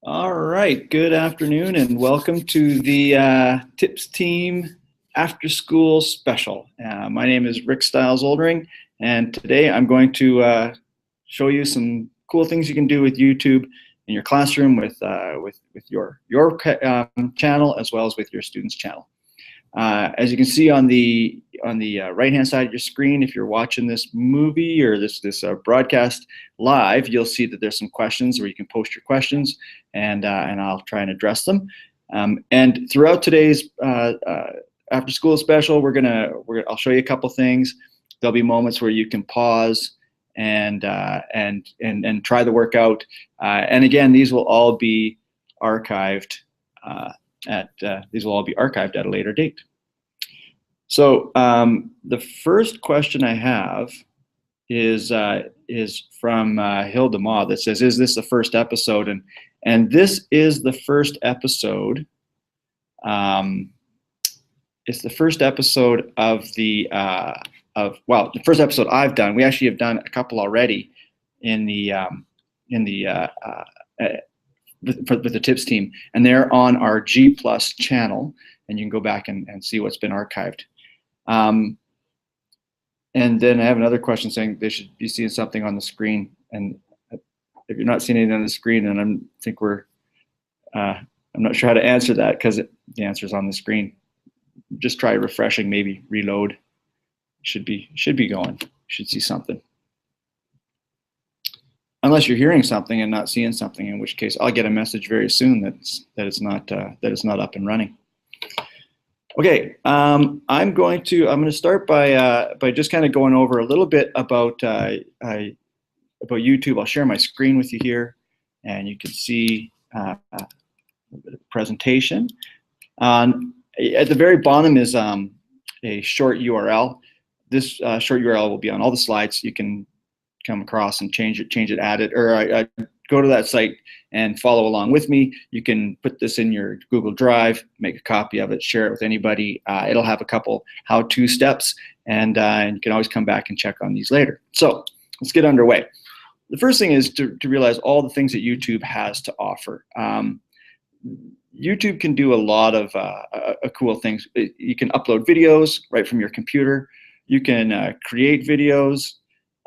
All right, good afternoon and welcome to the TIPS Team After School Special. My name is Rick Stiles-Oldring, and today I'm going to show you some cool things you can do with YouTube in your classroom with your channel as well as with your students' channel. As you can see on the right-hand side of your screen, if you're watching this movie or this broadcast live, you'll see that there's some questions where you can post your questions, and I'll try and address them. And throughout today's after school special, I'll show you a couple things. There'll be moments where you can pause and try the workout. And again, these will all be archived at a later date. So the first question I have is from Hilda Ma that says, "Is this the first episode?" And this is the first episode. It's the first episode of the first episode I've done. We actually have done a couple already with the TIPS team, and they're on our G+ channel, and you can go back and see what's been archived. And then I have another question saying they should be seeing something on the screen, and if you're not seeing anything on the screen, then I'm not sure how to answer that because the answer is on the screen. Just try refreshing, maybe reload. Should be going. You should see something. Unless you're hearing something and not seeing something, in which case I'll get a message very soon that it's not up and running. Okay, I'm going to start by just kind of going over a little bit about YouTube. I'll share my screen with you here, and you can see a bit of presentation. At the very bottom is a short URL. This short URL will be on all the slides. You can come across and change it, add it, or go to that site and follow along with me. You can put this in your Google Drive, make a copy of it, share it with anybody. It'll have a couple how-to steps, and you can always come back and check on these later. So let's get underway. The first thing is to realize all the things that YouTube has to offer. YouTube can do a lot of cool things. You can upload videos right from your computer. You can create videos.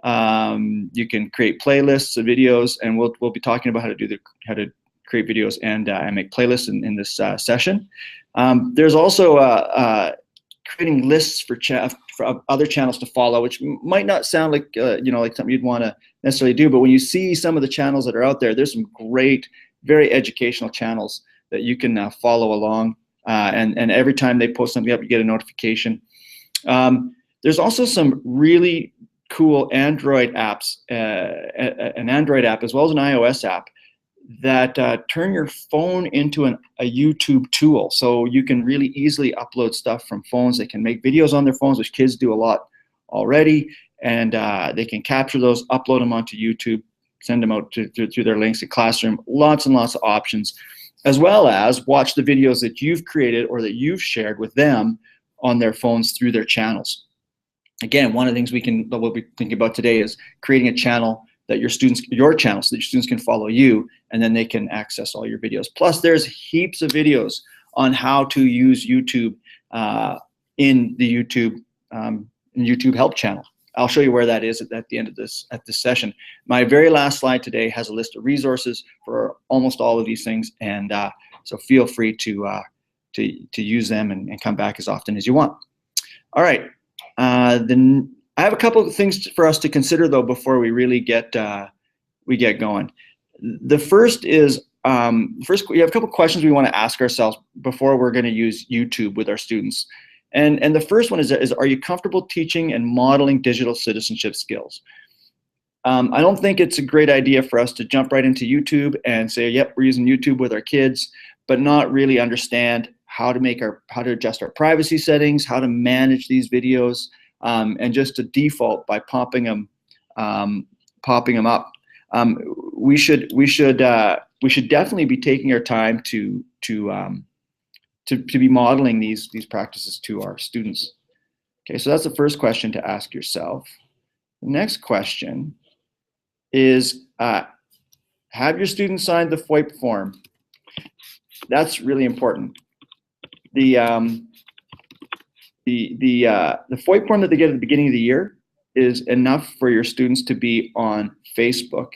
You can create playlists of videos, and we'll be talking about how to create videos and make playlists in this session. There's also creating lists for other channels to follow, which might not sound like like something you'd want to necessarily do, but when you see some of the channels that are out there, there's some great, very educational channels that you can follow along, and every time they post something up, you get a notification. There's also some really cool Android apps, an Android app as well as an iOS app that turn your phone into a YouTube tool. So you can really easily upload stuff from phones. They can make videos on their phones, which kids do a lot already, and they can capture those, upload them onto YouTube, send them out through their links to Classroom. Lots and lots of options, as well as watch the videos that you've created or that you've shared with them on their phones through their channels. Again, one of the things we'll be thinking about today is creating a channel that your channel, so that your students can follow you, and then they can access all your videos. Plus, there's heaps of videos on how to use YouTube in the YouTube help channel. I'll show you where that is at the end of this session. My very last slide today has a list of resources for almost all of these things, and so feel free to use them and come back as often as you want. All right. Then I have a couple of things for us to consider though before we really get going. The first is we have a couple of questions we want to ask ourselves before we're going to use YouTube with our students. And the first one is are you comfortable teaching and modeling digital citizenship skills? I don't think it's a great idea for us to jump right into YouTube and say, yep, we're using YouTube with our kids, but not really understand how to adjust our privacy settings, how to manage these videos, and just to default by popping them up. We should definitely be taking our time to be modeling these practices to our students. Okay, so that's the first question to ask yourself. The next question is have your students sign the FOIP form. That's really important. The FOIP form that they get at the beginning of the year is enough for your students to be on Facebook,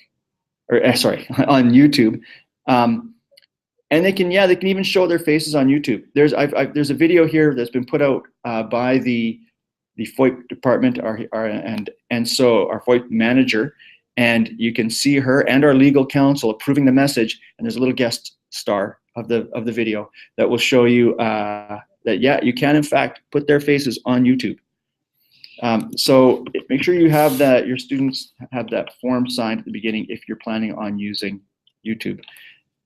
or sorry, on YouTube. And they can even show their faces on YouTube. There's a video here that's been put out by the FOIP department, and so our FOIP manager, and you can see her and our legal counsel approving the message. And there's a little guest star of the video that will show you that you can in fact put their faces on YouTube. So make sure you have that, your students have that form signed at the beginning if you're planning on using YouTube.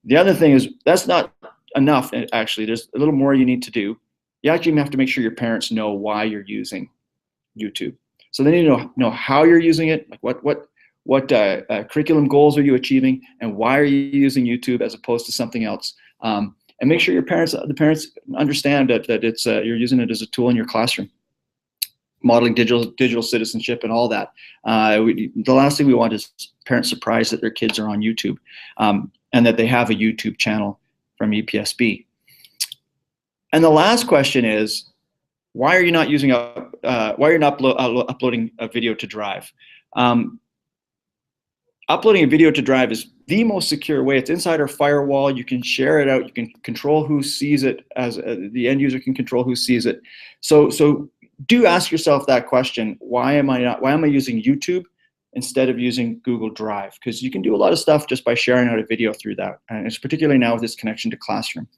The other thing is, that's not enough, actually. There's a little more you need to do. You actually have to make sure your parents know why you're using YouTube. So they need to know how you're using it, like what curriculum goals are you achieving, and why are you using YouTube as opposed to something else. And make sure the parents understand that it's you're using it as a tool in your classroom, modeling digital citizenship and all that. The last thing we want is parents surprised that their kids are on YouTube, and that they have a YouTube channel from EPSB. And the last question is, why are you not using uploading a video to Drive? Uploading a video to Drive is the most secure way. It's inside our firewall. You can share it out. You can control who sees it, as the end user can control who sees it. So do ask yourself that question: why am I using YouTube instead of using Google Drive? Because you can do a lot of stuff just by sharing out a video through that, and it's particularly now with this connection to Classroom.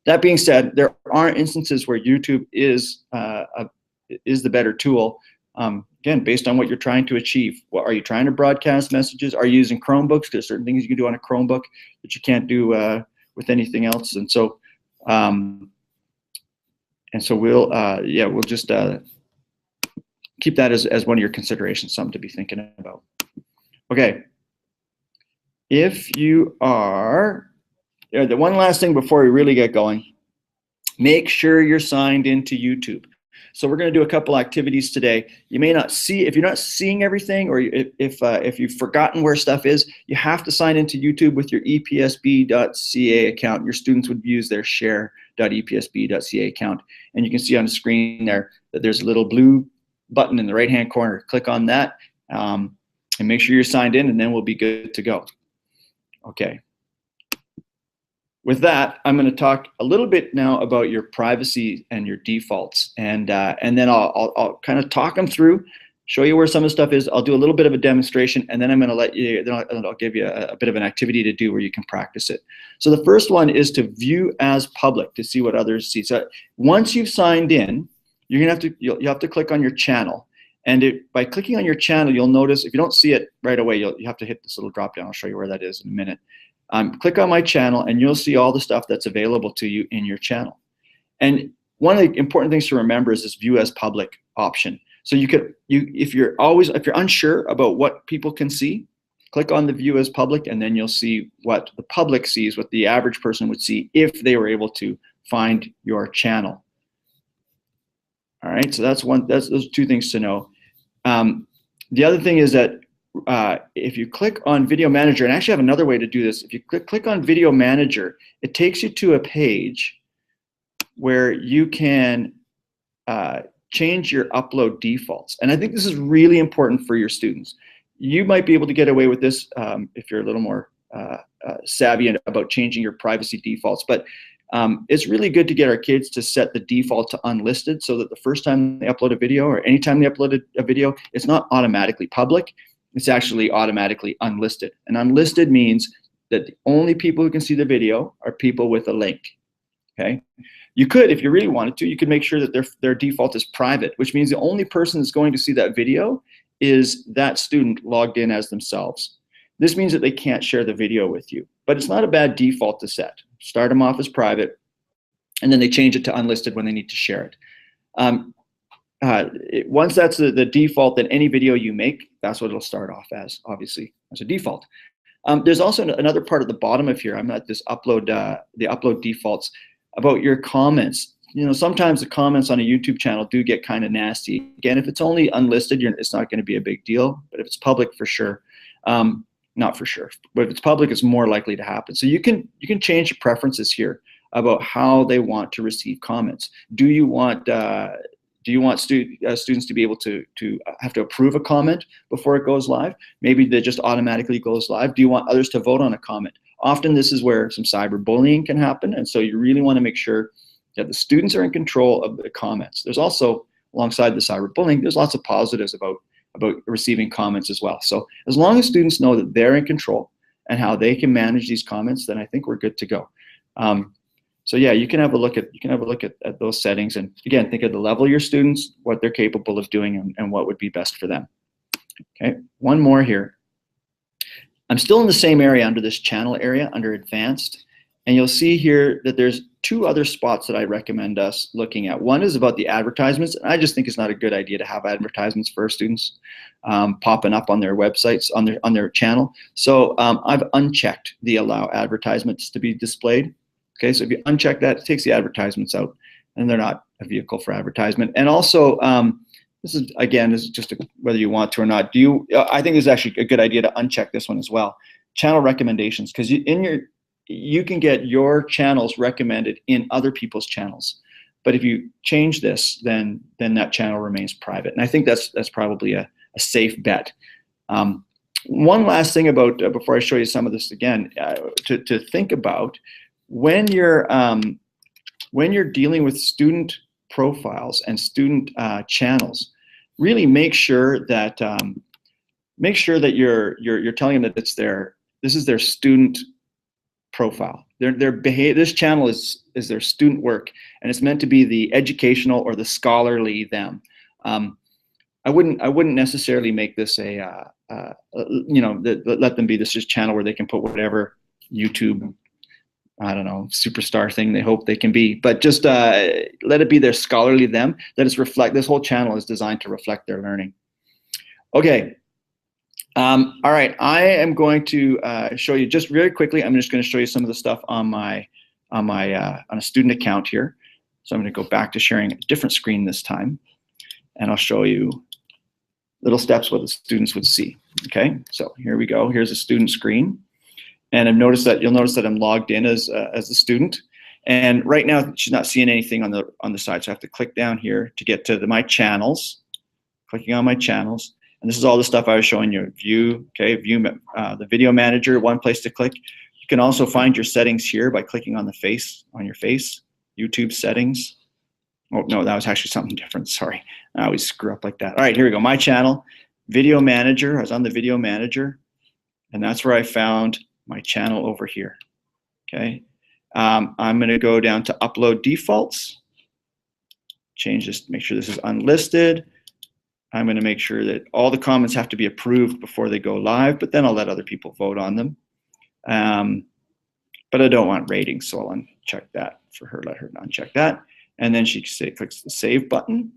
That being said, there are instances where YouTube is the better tool. Again, based on what you're trying to achieve. Are you trying to broadcast messages? Are you using Chromebooks? There's certain things you can do on a Chromebook that you can't do with anything else. And so we'll just keep that as one of your considerations, something to be thinking about. Okay. If you are, the one last thing before we really get going, make sure you're signed into YouTube. So we're going to do a couple activities today. You may not see, if you're not seeing everything, or if you've forgotten where stuff is, you have to sign into YouTube with your EPSB.ca account. Your students would use their share.epsb.ca account. And you can see on the screen there that there's a little blue button in the right-hand corner. Click on that and make sure you're signed in, and then we'll be good to go. Okay. With that, I'm going to talk a little bit now about your privacy and your defaults, and then I'll kind of talk them through, show you where some of the stuff is. I'll do a little bit of a demonstration, and then I'm going to I'll give you a bit of an activity to do where you can practice it. So the first one is to view as public, to see what others see. So once you've signed in, you'll have to click on your channel, and by clicking on your channel, you'll notice, if you don't see it right away, you have to hit this little drop down. I'll show you where that is in a minute. Click on my channel, and you'll see all the stuff that's available to you in your channel. And one of the important things to remember is this view as public option. So if you're unsure about what people can see, click on the view as public, and then you'll see what the public sees, what the average person would see if they were able to find your channel. All right, so that's those two things to know. The other thing is that if you click on Video Manager, and I actually have another way to do this. If you click on Video Manager, it takes you to a page where you can change your upload defaults. And I think this is really important for your students. You might be able to get away with this if you're a little more savvy about changing your privacy defaults. But it's really good to get our kids to set the default to unlisted, so that the first time they upload a video, or anytime they upload a video, it's not automatically public. It's actually automatically unlisted. And unlisted means that the only people who can see the video are people with a link. Okay. You could, if you really wanted to, you could make sure that their default is private, which means the only person that's going to see that video is that student logged in as themselves. This means that they can't share the video with you, but it's not a bad default to set. Start them off as private, and then they change it to unlisted when they need to share it. Once that's the default, then any video you make, that's what it'll start off as, obviously, as a default. There's also another part at the bottom of here. I'm at this upload, the upload defaults, about your comments. You know, sometimes the comments on a YouTube channel do get kind of nasty. Again, if it's only unlisted, it's not going to be a big deal, but if it's public, for sure. not for sure. But if it's public, it's more likely to happen. So you can change the preferences here about how they want to receive comments. Do you want students to be able to have to approve a comment before it goes live? Maybe that just automatically goes live. Do you want others to vote on a comment? Often this is where some cyberbullying can happen, and so you really want to make sure that the students are in control of the comments. There's also, alongside the cyberbullying, there's lots of positives about receiving comments as well. So as long as students know that they're in control and how they can manage these comments, then I think we're good to go. So yeah, you can have a look at those settings, and again, think of the level of your students, what they're capable of doing, and what would be best for them. Okay, one more here. I'm still in the same area under this channel area under advanced, and you'll see here that there's two other spots that I recommend us looking at. One is about the advertisements, and I just think it's not a good idea to have advertisements for our students popping up on their websites, on their channel. So I've unchecked the allow advertisements to be displayed. Okay, so if you uncheck that, it takes the advertisements out, and they're not a vehicle for advertisement. And also, this is just whether you want to or not. I think it's actually a good idea to uncheck this one as well. Channel recommendations, because you can get your channels recommended in other people's channels. But if you change this, then that channel remains private. And I think that's probably a safe bet. One last thing about before I show you some of this again, to think about. When you're dealing with student profiles and student channels, really make sure that you're telling them that this is their student profile. This channel is their student work, and it's meant to be the educational or the scholarly them. I wouldn't necessarily make this let them be this just channel where they can put whatever YouTube, I don't know, superstar thing they hope they can be, but just let it be their scholarly them. This whole channel is designed to reflect their learning. Okay. All right. I am going to show you just very quickly. I'm just going to show you some of the stuff on a student account here. So I'm going to go back to sharing a different screen this time, and I'll show you little steps what the students would see. Okay. So here we go. Here's a student screen. And you'll notice that I'm logged in as the student. And right now she's not seeing anything on the side. So I have to click down here to get to my channels. Clicking on my channels. And this is all the stuff I was showing you. View the video manager, one place to click. You can also find your settings here by clicking on your face. YouTube settings. Oh no, that was actually something different. Sorry, I always screw up like that. All right, here we go. My channel, video manager. I was on the video manager, and that's where I found my channel over here. Okay, I'm going to go down to upload defaults, change this, make sure this is unlisted. I'm going to make sure that all the comments have to be approved before they go live, but then I'll let other people vote on them. But I don't want ratings, so I'll uncheck that for her, let her uncheck that. And then she clicks the save button.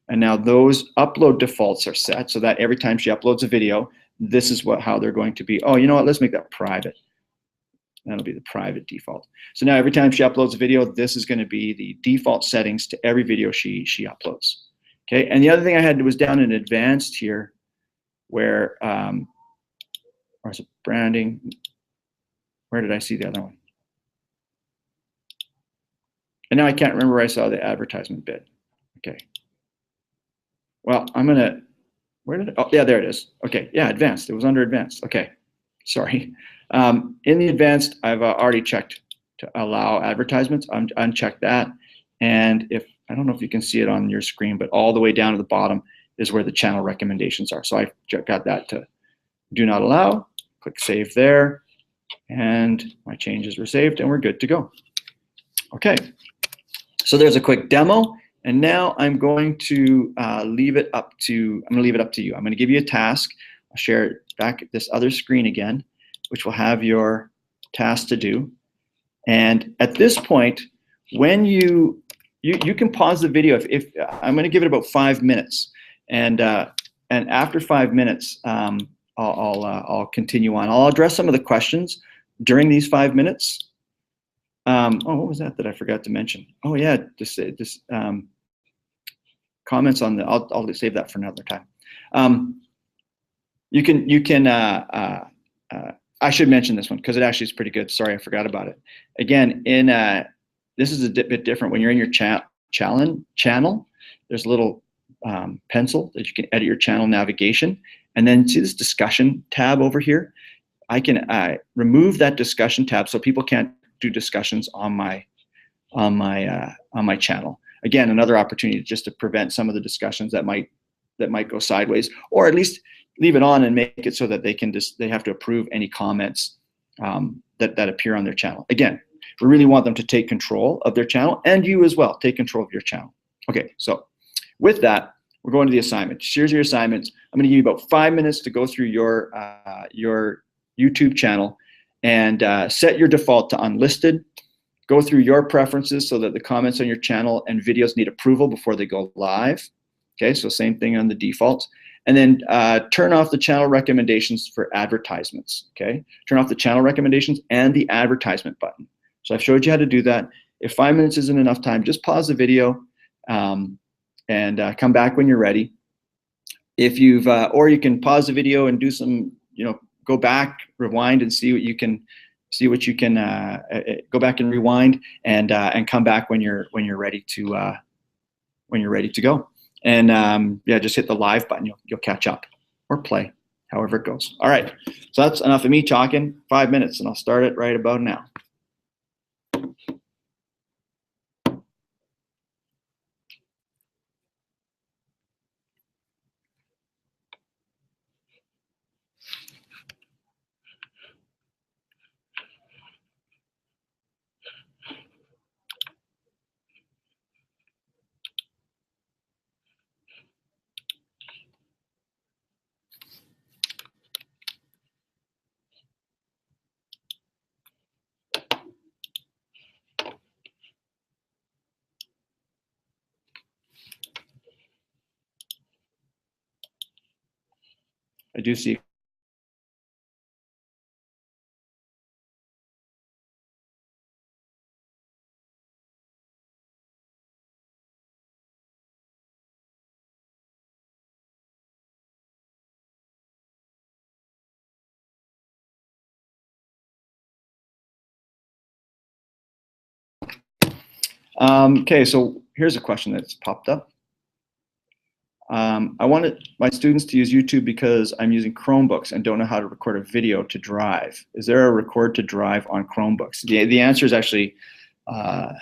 And now those upload defaults are set so that every time she uploads a video, this is how they're going to be. Oh, you know what? Let's make that private. That'll be the private default. So now every time she uploads a video, this is going to be the default settings to every video she uploads. Okay. And the other thing I had was down in advanced here, where or is it branding? Where did I see the other one? And now I can't remember where I saw the advertisement bit. Okay. Well, I'm gonna. Where did it? Oh, yeah, there it is. Okay, yeah, advanced. It was under advanced. Okay, sorry. In the advanced, I've already checked to allow advertisements. Unchecked that. And I don't know if you can see it on your screen, but all the way down to the bottom is where the channel recommendations are. So I got that to do not allow. Click save there. And my changes were saved, and we're good to go. Okay, so there's a quick demo. And now I'm going to leave it up to you. I'm going to give you a task. I'll share it back at this other screen again, which will have your task to do. And at this point, when you can pause the video. If I'm going to give it about 5 minutes, and after 5 minutes, I'll continue on. I'll address some of the questions during these 5 minutes. Oh, what was that I forgot to mention? Oh yeah, just comments on the. I'll save that for another time. You can I should mention this one because it actually is pretty good. Sorry, I forgot about it. Again, this is a bit different. When you're in your channel, there's a little pencil that you can edit your channel navigation. And then see this discussion tab over here? I can remove that discussion tab so people can't do discussions on my channel. Again, another opportunity just to prevent some of the discussions that might go sideways, or at least leave it on and make it so that they have to approve any comments that appear on their channel. Again, we really want them to take control of their channel, and you as well, take control of your channel. Okay, so with that, we're going to the assignment. Here's your assignments. I'm going to give you about 5 minutes to go through your YouTube channel and set your default to unlisted. Go through your preferences so that the comments on your channel and videos need approval before they go live. Okay, so same thing on the defaults. And then turn off the channel recommendations for advertisements. Okay, turn off the channel recommendations and the advertisement button. So I've showed you how to do that. If 5 minutes isn't enough time, just pause the video and come back when you're ready. If you've, or you can pause the video and do some, go back, rewind, and see what you can. Go back and rewind and come back when you're ready to go. And yeah, just hit the live button. You'll catch up or play, however it goes. All right, so that's enough of me talking. 5 minutes, and I'll start it right about now. I do see. Okay, so here's a question that's popped up. I wanted my students to use YouTube because I'm using Chromebooks and don't know how to record a video to Drive. Is there a record to Drive on Chromebooks? The answer is actually, to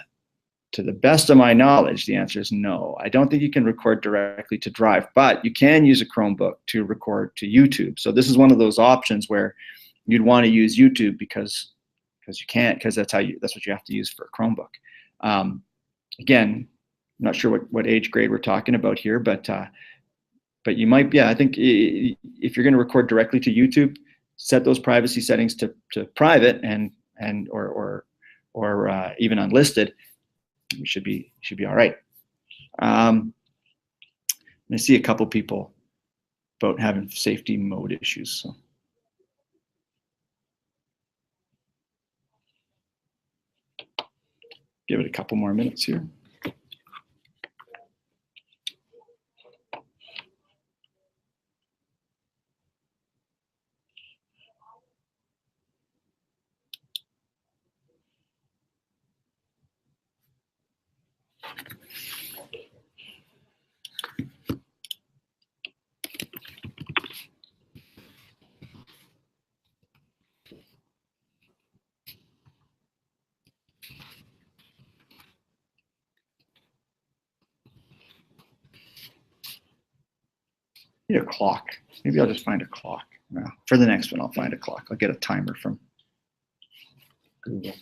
the best of my knowledge, the answer is no. I don't think you can record directly to Drive, but you can use a Chromebook to record to YouTube. So this is one of those options where you'd want to use YouTube because you can't, because that's what you have to use for a Chromebook. Again, I'm not sure what age grade we're talking about here, but you might, yeah, I think if you're going to record directly to YouTube, set those privacy settings to private or even unlisted. You should be all right. I see a couple people about having safety mode issues. So give it a couple more minutes here. Need a clock. Maybe I'll just find a clock. No, for the next one, I'll find a clock. I'll get a timer from Google.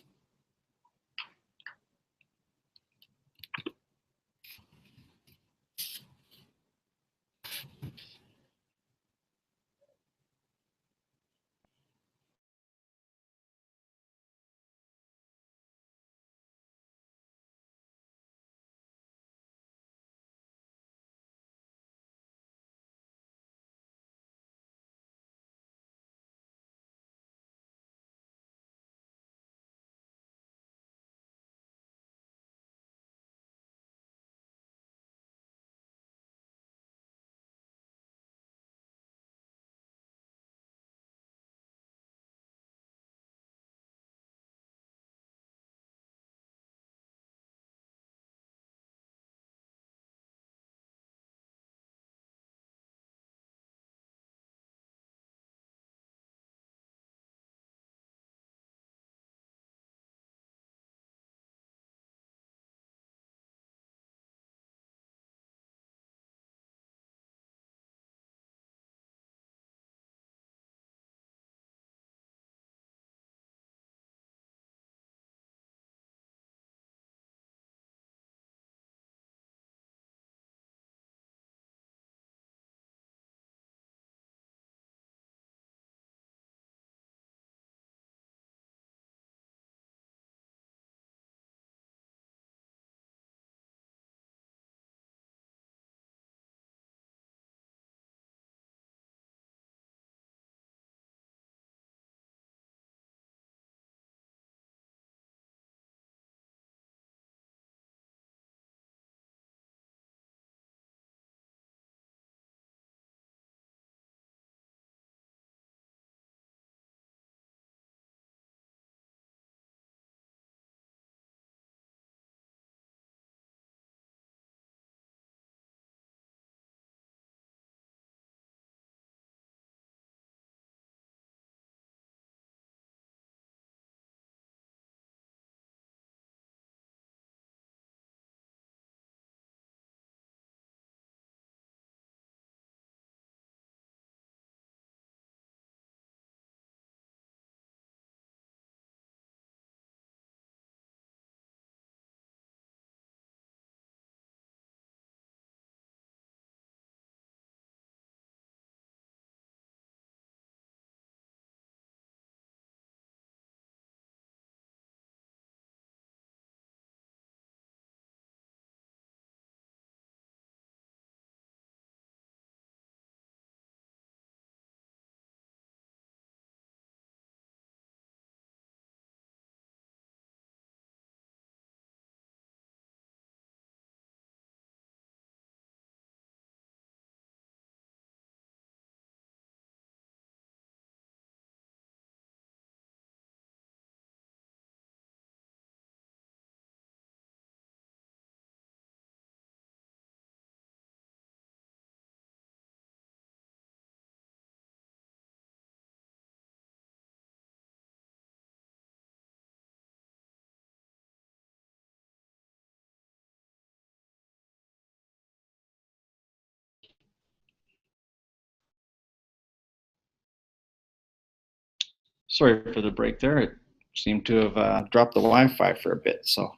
Sorry for the break there. It seemed to have dropped the Wi-Fi for a bit, so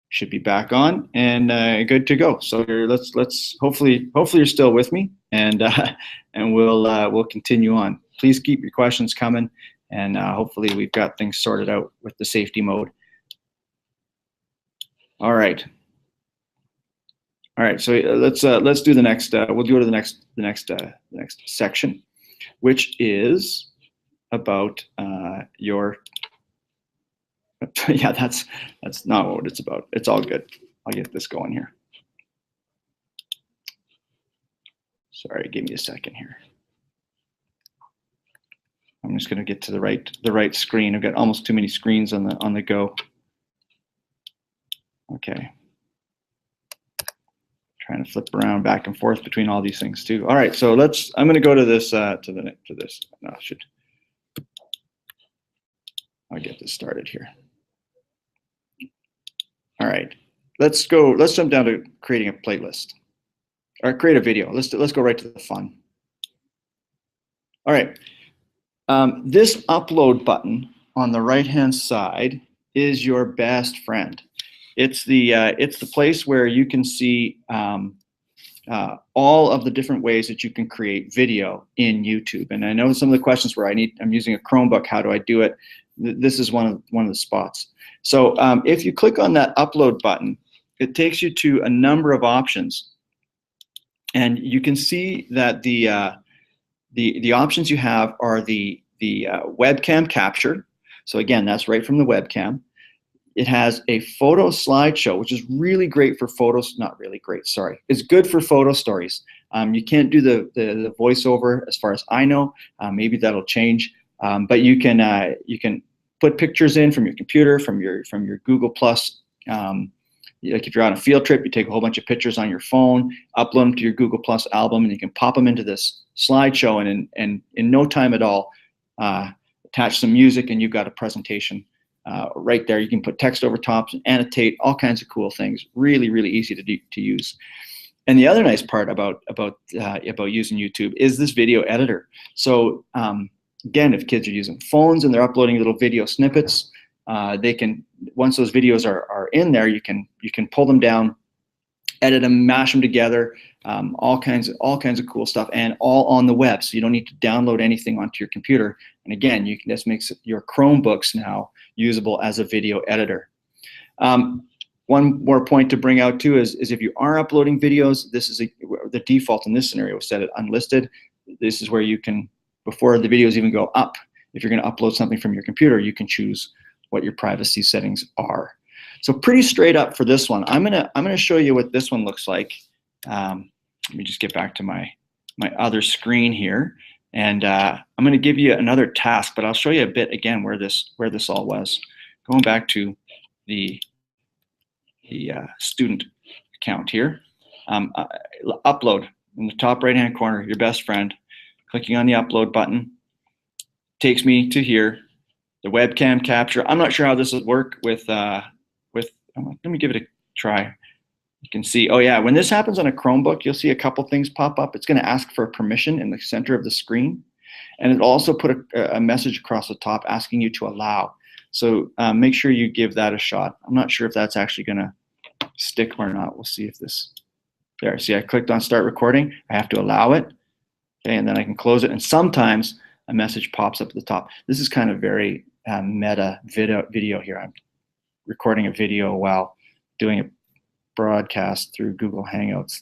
should be back on and good to go. So let's hopefully you're still with me, and we'll continue on. Please keep your questions coming, and hopefully we've got things sorted out with the safety mode. All right. So let's do the next. We'll go to the next section, which is about your. Yeah, that's not what it's about. It's all good. I'll get this going here. Sorry, give me a second here. I'm just going to get to the right screen. I've got almost too many screens on the go. Okay. Trying to flip around back and forth between all these things too. All right, so I'm going to go to this to this. No, I'll get this started here. All right, let's jump down to creating a playlist or create a video. Let's go right to the fun. All right, this upload button on the right-hand side is your best friend. It's the place where you can see all of the different ways that you can create video in YouTube. And I know some of the questions where I'm using a Chromebook. How do I do it? This is one of the spots. So if you click on that upload button, it takes you to a number of options, and you can see that the options you have are the webcam capture. So again, that's right from the webcam. It has a photo slideshow, which is really great for photos. Not really great, sorry. It's good for photo stories. You can't do the voiceover as far as I know. Maybe that'll change. But you can put pictures in from your computer, from your Google Plus. Like if you're on a field trip, you take a whole bunch of pictures on your phone, upload them to your Google Plus album, and you can pop them into this slideshow, and in no time at all, attach some music, and you've got a presentation right there. You can put text over top and annotate, all kinds of cool things. Really, really easy to use. And the other nice part about using YouTube is this video editor. So again, if kids are using phones and they're uploading little video snippets, they can, once those videos are in there, you can pull them down, edit them, mash them together, all kinds of cool stuff, and all on the web. So you don't need to download anything onto your computer. And again, this makes your Chromebooks now usable as a video editor. One more point to bring out too is if you are uploading videos, this is the default in this scenario, set it unlisted. This is where you can, before the videos even go up, if you're going to upload something from your computer, you can choose what your privacy settings are. So pretty straight up for this one. I'm gonna show you what this one looks like. Let me just get back to my other screen here, and I'm gonna give you another task, but I'll show you a bit again where this all was. Going back to the student account here. Upload in the top right hand corner, your best friend. Clicking on the upload button takes me to here. The webcam capture. I'm not sure how this would work with let me give it a try. You can see, oh yeah, when this happens on a Chromebook, you'll see a couple things pop up. It's going to ask for permission in the center of the screen, and it'll also put a message across the top asking you to allow. So make sure you give that a shot. I'm not sure if that's actually going to stick or not. We'll see if this, there, see I clicked on start recording. I have to allow it, okay, and then I can close it, and sometimes a message pops up at the top. This is kind of very meta video here. I'm recording a video while doing a broadcast through Google Hangouts.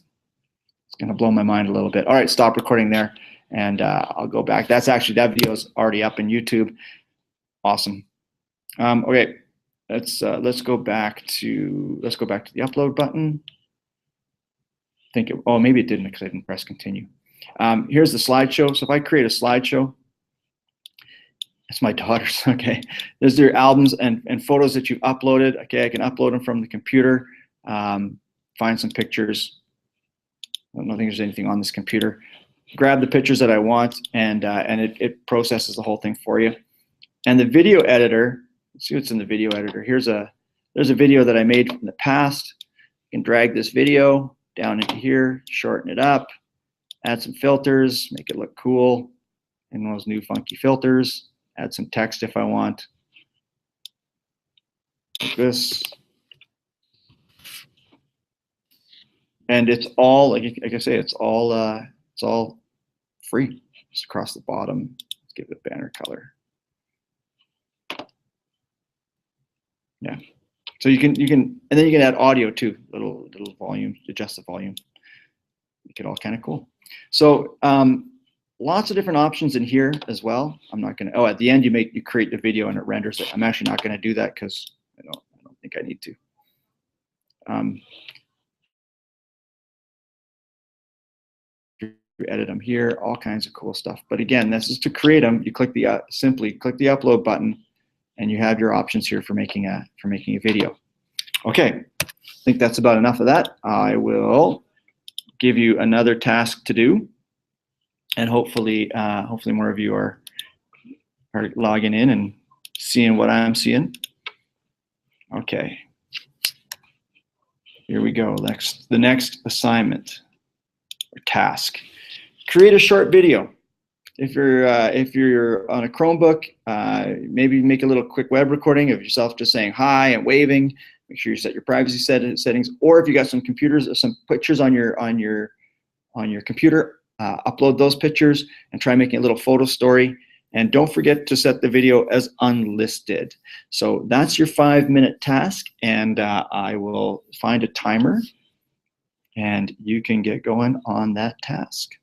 It's gonna blow my mind a little bit. All right, stop recording there, and I'll go back. That video is already up in YouTube. Awesome. Okay, let's go back to the upload button. Oh, maybe it didn't because I didn't press continue. Here's the slideshow. So if I create a slideshow, it's my daughter's, okay. There's their albums and photos that you've uploaded. Okay, I can upload them from the computer, find some pictures. I don't think there's anything on this computer. Grab the pictures that I want, and it processes the whole thing for you. And the video editor, let's see what's in the video editor. There's a video that I made from the past. You can drag this video down into here, shorten it up, add some filters, make it look cool, and those new funky filters. add some text if I want, like this. And it's all, like I say, it's all free. Just across the bottom. Let's give it a banner color. Yeah. So you can, and then you can add audio too. Little volume, adjust the volume. Make it all kind of cool. So lots of different options in here as well. I'm not gonna. Oh, at the end you create the video and it renders it. I'm actually not gonna do that because I don't think I need to. You edit them here, all kinds of cool stuff. But again, this is to create them. You click the simply click the upload button, and you have your options here for making a video. Okay, I think that's about enough of that. I will give you another task to do, and hopefully more of you are logging in and seeing what I'm seeing. Okay, here we go. The next assignment or task. Create a short video. If you're on a Chromebook, maybe make a little quick web recording of yourself just saying hi and waving. Make sure you set your privacy settings. Or if you got some pictures on your computer, upload those pictures and try making a little photo story. And don't forget to set the video as unlisted. So that's your 5-minute task, and I will find a timer, and you can get going on that task.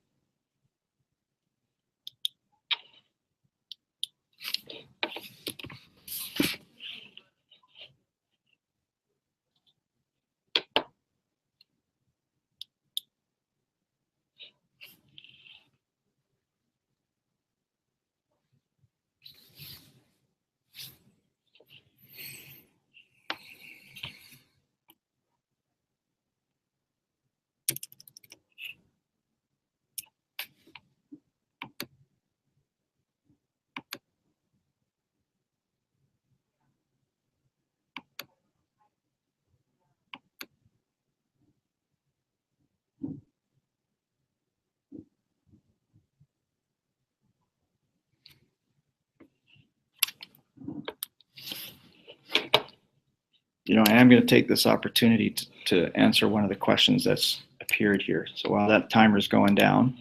You know, I am going to take this opportunity to answer one of the questions that's appeared here. So while that timer is going down,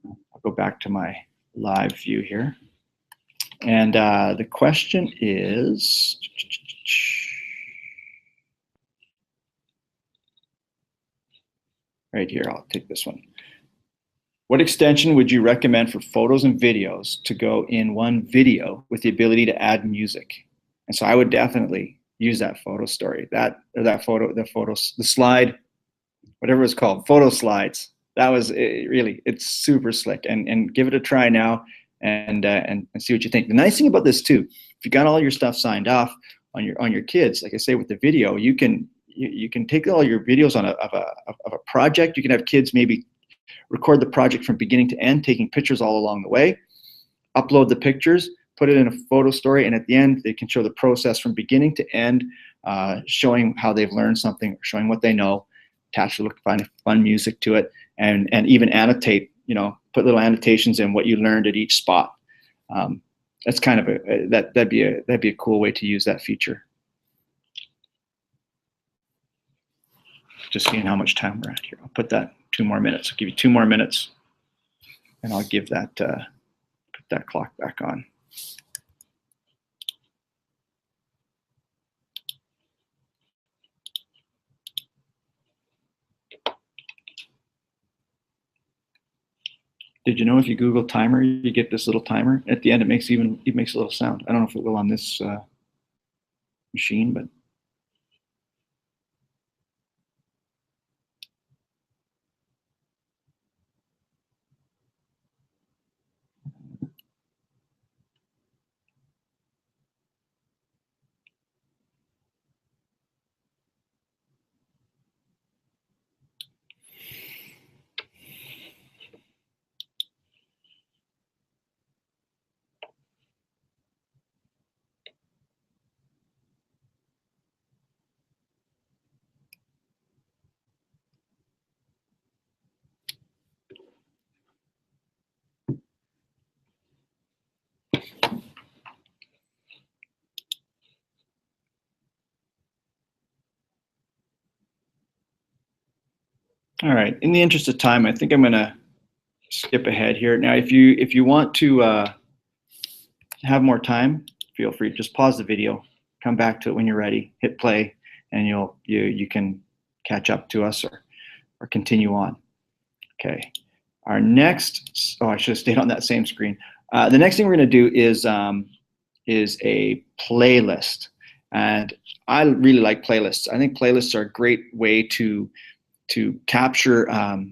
I'll go back to my live view here. And the question is, right here, I'll take this one. What extension would you recommend for photos and videos to go in one video with the ability to add music? And so I would definitely use that photo story, the slide, whatever it's called, photo slides. That was it's super slick, and give it a try now and see what you think. The nice thing about this too, if you got all your stuff signed off on your kids, like I say with the video, you can take all your videos of a project. You can have kids maybe record the project from beginning to end, taking pictures all along the way, upload the pictures, put it in a photo story, and at the end, they can show the process from beginning to end, showing how they've learned something, showing what they know, attach a little fun music to it, and even annotate, put little annotations in what you learned at each spot. That's kind of that'd be a cool way to use that feature. Just seeing how much time we're at here. I'll put that 2 more minutes. I'll give you 2 more minutes, and I'll give that put that clock back on. Did you know if you Google timer, you get this little timer? At the end, it makes a little sound. I don't know if it will on this machine, but All right, in the interest of time, I think I'm gonna skip ahead here. Now, if you want to have more time, feel free to just pause the video, come back to it when you're ready, hit play, and you can catch up to us or continue on. Okay, our next, oh, I should have stayed on that same screen. The next thing we're gonna do is a playlist. And I really like playlists. I think playlists are a great way to capture a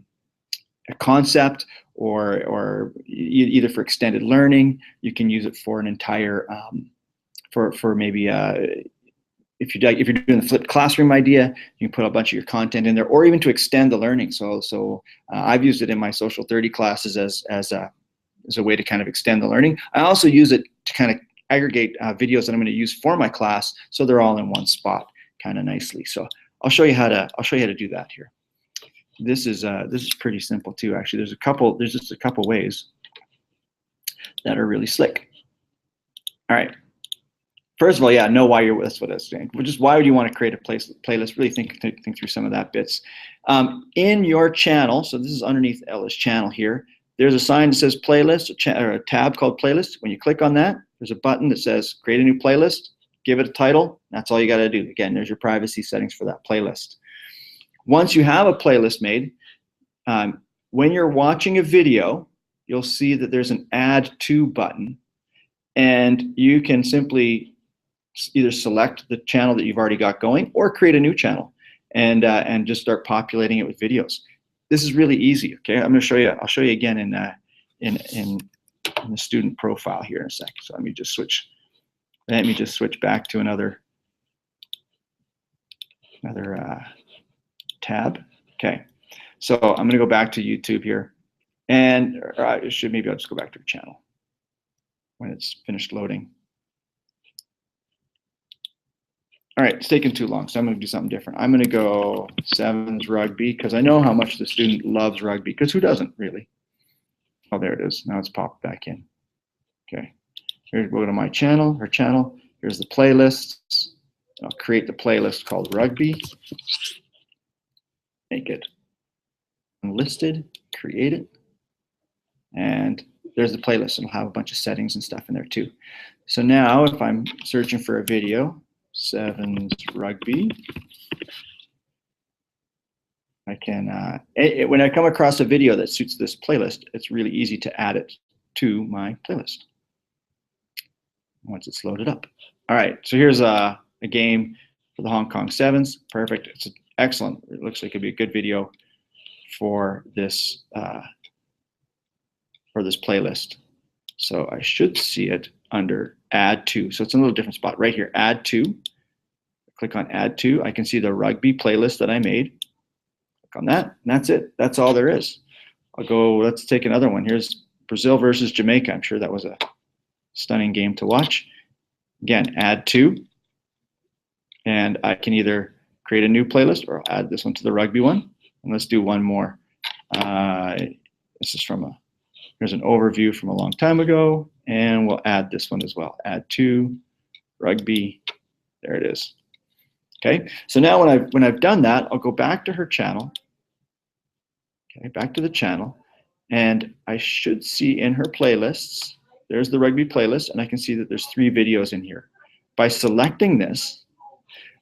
concept or either for extended learning. You can use it for an entire, for maybe if you're doing the flipped classroom idea, you can put a bunch of your content in there, or even to extend the learning. So I've used it in my Social 30 classes as a way to kind of extend the learning. I also use it to kind of aggregate videos that I'm going to use for my class, so they're all in one spot, kind of nicely. So I'll show you how to do that here. This is pretty simple too. Actually, there's just a couple ways that are really slick. All right. First of all, yeah, know why you're that's what I was saying. Which is why would you want to create a playlist? Really think through some of that bits. In your channel, so this is underneath Ella's channel here. There's a sign that says playlist, or a tab called playlist. When you click on that, there's a button that says create a new playlist, give it a title. That's all you got to do. Again, there's your privacy settings for that playlist. Once you have a playlist made, when you're watching a video, you'll see that there's an add to button, and you can simply either select the channel that you've already got going or create a new channel and just start populating it with videos. This is really easy. Okay, I'm going to show you. I'll show you again in the student profile here in a second. So let me just switch back to another tab. Okay, so I'm going to go back to YouTube here, and I'll just go back to the channel when it's finished loading. All right, it's taking too long, so I'm going to do something different. I'm going to go sevens rugby, because I know how much the student loves rugby, because who doesn't really? Oh, there it is. Now it's popped back in. Okay, here, go to my channel, her channel. Here's the playlists. I'll create the playlist called rugby. Make it unlisted, create it. And there's the playlist, and it'll have a bunch of settings and stuff in there too. So now if I'm searching for a video, sevens rugby, I can, when I come across a video that suits this playlist, it's really easy to add it to my playlist once it's loaded up. All right, so here's a game for the Hong Kong Sevens. Perfect, it's excellent. It looks like it'd be a good video for this playlist. So I should see it under add to. So it's in a little different spot right here, add to. Click on add to. I can see the rugby playlist that I made. Click on that, and that's it. That's all there is. I'll go, let's take another one. Here's Brazil versus Jamaica. I'm sure that was a stunning game to watch. Again, add to. And I can either create a new playlist or I'll add this one to the rugby one. And let's do one more. This is from here's an overview from a long time ago, and we'll add this one as well. Add to rugby. There it is. Okay. So now when I've done that, I'll go back to her channel. Okay, back to the channel, and I should see in her playlists. There's the rugby playlist, and I can see that there's 3 videos in here. By selecting this,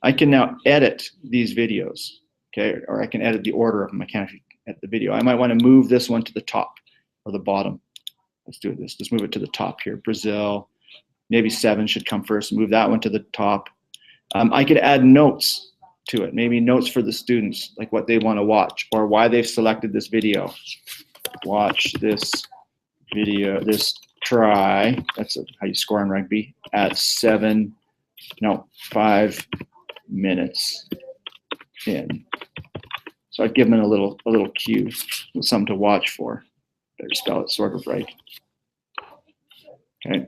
I can now edit these videos. Okay, or I can edit the order of them. I can't edit the video. I might want to move this one to the top or the bottom. Let's do this. Let's move it to the top here. Brazil, maybe 7 should come first. Move that one to the top. I could add notes to it. Maybe notes for the students, like what they want to watch or why they've selected this video. Watch this video. This try. That's how you score in rugby at 5 minutes in. So I'd give them a little cue, something to watch for. Better spell it sort of right. Okay.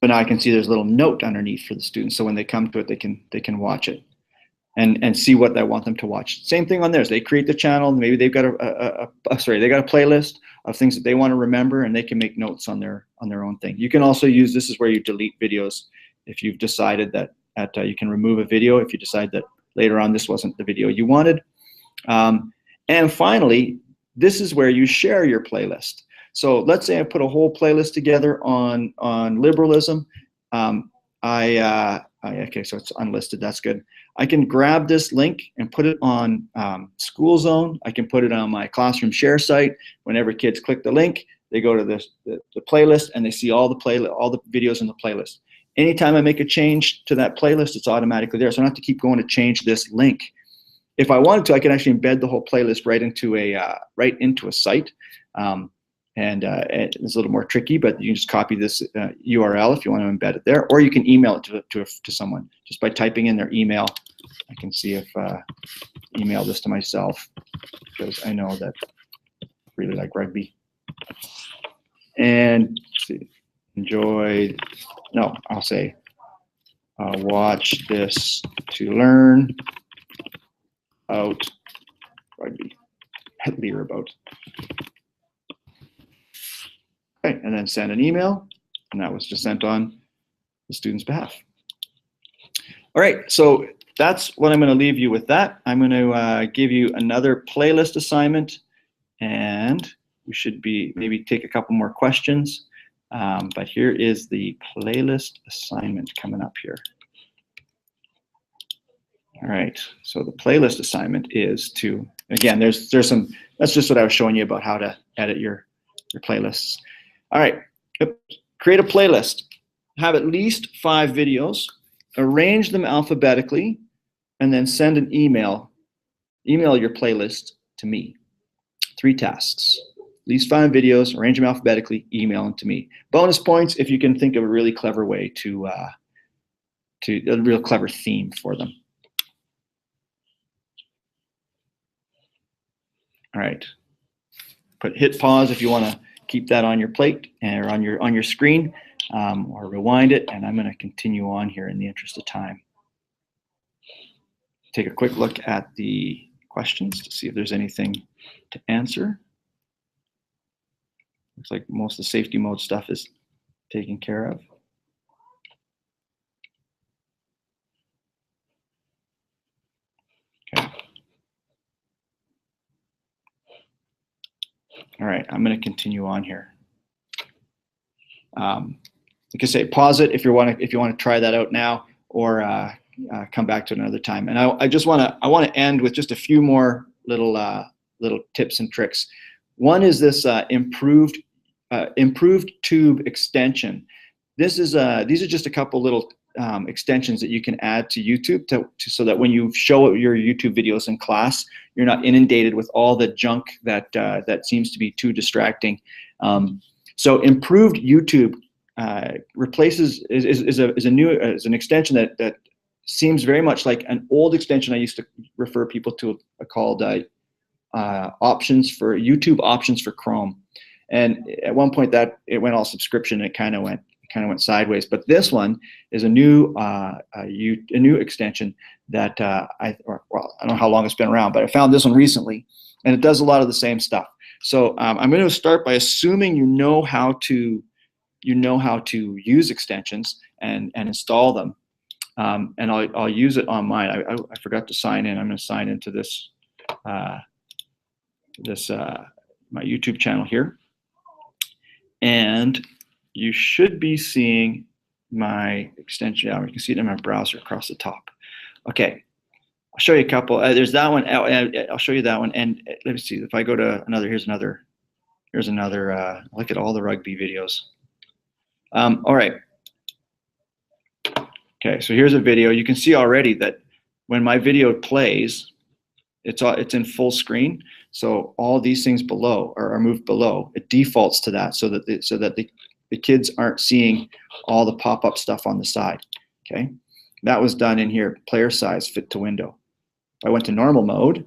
But now I can see there's a little note underneath for the students, so when they come to it, they can watch it and see what I want them to watch. Same thing on theirs. They create the channel. Maybe they've got a playlist of things that they want to remember, and they can make notes on their own thing. You can also use, this is where you delete videos if you've decided that you can remove a video if you decide that later on this wasn't the video you wanted. And finally, this is where you share your playlist. So let's say I put a whole playlist together on liberalism. Okay, so it's unlisted. That's good. I can grab this link and put it on School Zone. I can put it on my classroom share site. Whenever kids click the link, they go to the playlist and they see all the videos in the playlist. Anytime I make a change to that playlist, it's automatically there. So I don't have to keep going to change this link. If I wanted to, I can actually embed the whole playlist right into a site. It's a little more tricky, but you can just copy this URL if you want to embed it there, or you can email it to someone just by typing in their email. I can see if email this to myself because I know that I really like rugby. And let's see, enjoyed. No, I'll say watch this to learn about rugby. Lear about. Okay, and then send an email, and that was just sent on the student's behalf. All right, so that's what I'm going to leave you with that. I'm going to give you another playlist assignment, and we should be maybe take a couple more questions. But here is the playlist assignment coming up here. All right, so the playlist assignment is to, again, there's some, that's just what I was showing you about how to edit your playlists. All right, create a playlist. Have at least 5 videos, arrange them alphabetically, and then send an email your playlist to me. 3 tasks. At least 5 videos, arrange them alphabetically, email them to me. Bonus points if you can think of a really clever way to a real clever theme for them. All right, hit pause if you want to keep that on your plate or on your screen, or rewind it, and I'm going to continue on here in the interest of time. Take a quick look at the questions to see if there's anything to answer. Looks like most of the safety mode stuff is taken care of. Okay. All right, I'm going to continue on here. You can say pause it if you want to try that out now, or come back to it another time. And I want to end with just a few more little tips and tricks. One is this improved tube extension. These are just a couple little extensions that you can add to YouTube so that when you show your YouTube videos in class, you're not inundated with all the junk that seems to be too distracting. So improved YouTube is an extension that seems very much like an old extension I used to refer people to called options for YouTube options for Chrome. And at one point that it went all subscription and it kind of went sideways. But this one is a new extension that I don't know how long it's been around, but I found this one recently, and it does a lot of the same stuff. So I'm going to start by assuming you know how to use extensions and install them, and I'll use it on mine. I forgot to sign in. I'm going to sign into this my YouTube channel here, and you should be seeing my extension. You can see it in my browser across the top. Okay, I'll show you a couple. There's that one. I'll show you that one. And let me see if I go to another. Here's another. Look at all the rugby videos. All right. Okay, so here's a video. You can see already that when my video plays, it's in full screen. So all these things below are moved below. It defaults to that so that the kids aren't seeing all the pop-up stuff on the side. Okay, that was done in here. Player size fit to window. If I went to normal mode,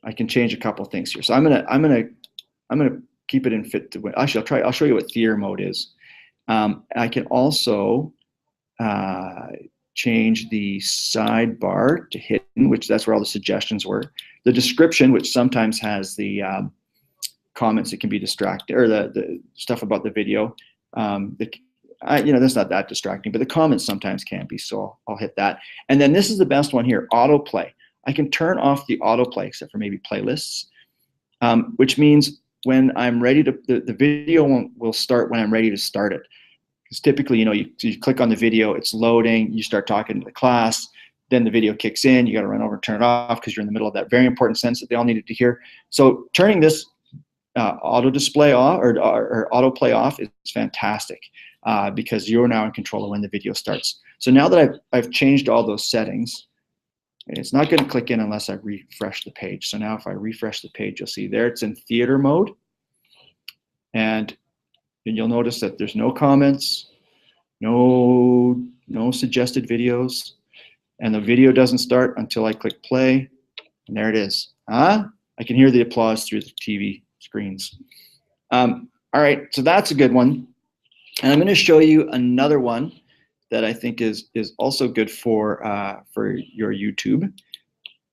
I can change a couple things here. So I'm gonna keep it in fit to window. Actually, I'll show you what theater mode is. I can also change the sidebar to hidden, which that's where all the suggestions were. The description, which sometimes has the comments that can be distracting, or the stuff about the video. That's not that distracting, but the comments sometimes can be, so I'll hit that. And then this is the best one here, autoplay. I can turn off the autoplay, except for maybe playlists, which means when I'm ready to, the video will start when I'm ready to start it. Because typically, you click on the video, it's loading, you start talking to the class, then the video kicks in, you got to run over and turn it off because you're in the middle of that very important sentence that they all needed to hear. So turning this auto display off or autoplay off is fantastic because you're now in control of when the video starts. So now that I've changed all those settings, it's not going to click in unless I refresh the page. So now if I refresh the page, you'll see there it's in theater mode. And you'll notice that there's no comments, no suggested videos, and the video doesn't start until I click play. And there it is. I can hear the applause through the TV screens. All right, so that's a good one. And I'm going to show you another one that I think is also good for your YouTube,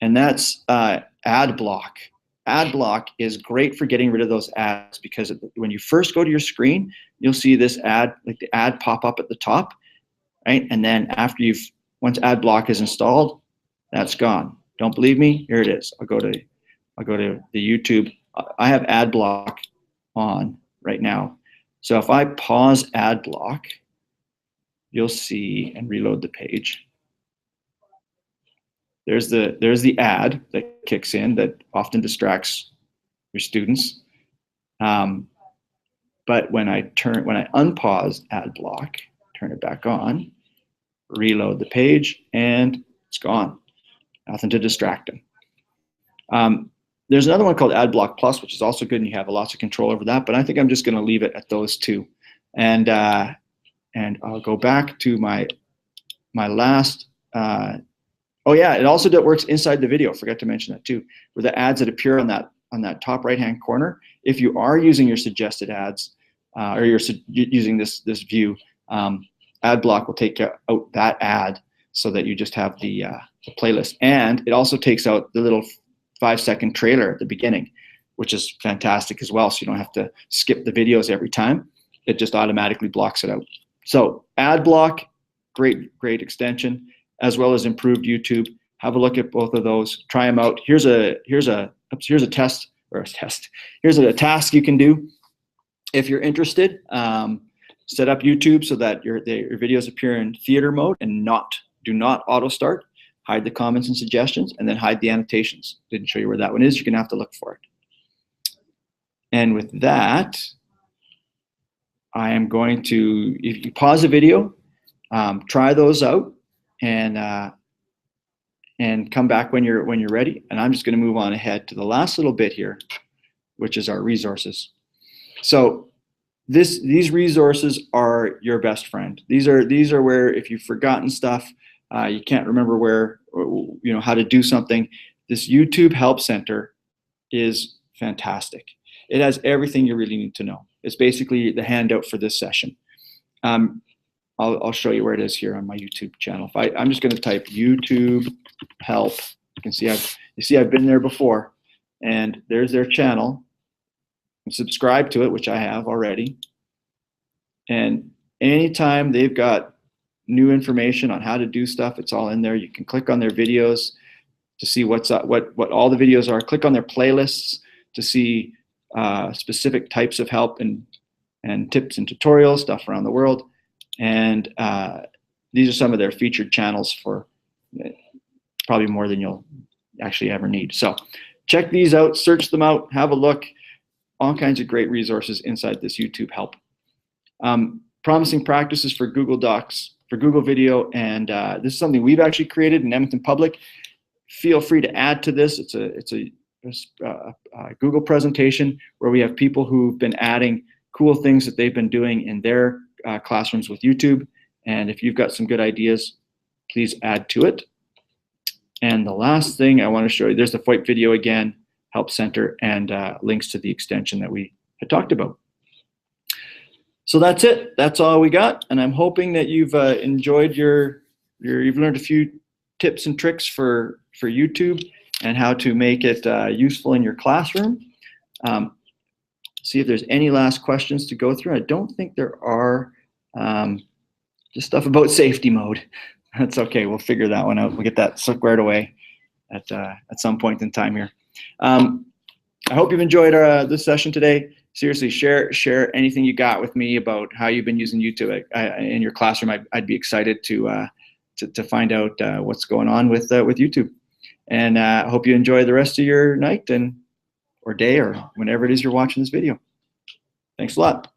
and that's ad block. Ad block is great for getting rid of those ads because when you first go to your screen, you'll see this ad, like the ad pop up at the top, right? And then after once ad block is installed, that's gone. Don't believe me? Here it is. I'll go to the YouTube. I have ad block on right now. So if I pause ad block, you'll see, and reload the page, there's the ad that kicks in that often distracts your students. But when I unpause ad block, turn it back on, reload the page, and it's gone. Nothing to distract them. There's another one called Ad Block Plus, which is also good, and you have lots of control over that. But I think I'm just going to leave it at those two, and I'll go back to my last. Oh yeah, it also works inside the video. Forgot to mention that too, with the ads that appear on that top right-hand corner. If you are using your suggested ads or you're using this view, Ad Block will take out that ad so that you just have the playlist, and it also takes out the little 5-second trailer at the beginning, which is fantastic as well. So you don't have to skip the videos every time. It just automatically blocks it out. So Ad Block, great extension, as well as improved YouTube. Have a look at both of those. Try them out. Here's a test or a test. Here's a task you can do if you're interested. Set up YouTube so that your videos appear in theater mode and do not auto start. Hide the comments and suggestions, and then hide the annotations. Didn't show you where that one is. You're gonna have to look for it. And with that, I am going to, if you pause the video, try those out, and come back when you're ready. And I'm just going to move on ahead to the last little bit here, which is our resources. So these resources are your best friend. These are where, if you've forgotten stuff, you can't remember where, how to do something, this YouTube Help Center is fantastic. It has everything you really need to know. It's basically the handout for this session. I'll show you where it is here on my YouTube channel. I'm just going to type YouTube Help. You can see I've been there before, and there's their channel. And subscribe to it, which I have already. And anytime they've got new information on how to do stuff, it's all in there. You can click on their videos to see what's up, what all the videos are. Click on their playlists to see specific types of help and tips and tutorials, stuff around the world. And these are some of their featured channels for probably more than you'll actually ever need. So check these out, search them out, have a look. All kinds of great resources inside this YouTube Help. Promising practices for Google Docs, for Google Video, and this is something we've actually created in Edmonton Public. Feel free to add to this. It's a Google presentation where we have people who've been adding cool things that they've been doing in their classrooms with YouTube. And if you've got some good ideas, please add to it. And the last thing I want to show you, there's the FOIP video again, Help Center, and links to the extension that we had talked about. So that's it. That's all we got. And I'm hoping that you've enjoyed you've learned a few tips and tricks for YouTube and how to make it useful in your classroom. See if there's any last questions to go through. I don't think there are. Just stuff about safety mode. That's okay. We'll figure that one out. We'll get that squared away. at some point in time here. I hope you've enjoyed this session today. Seriously, share anything you got with me about how you've been using YouTube in your classroom. I'd be excited to find out what's going on with YouTube. And I hope you enjoy the rest of your night or day or whenever it is you're watching this video. Thanks a lot.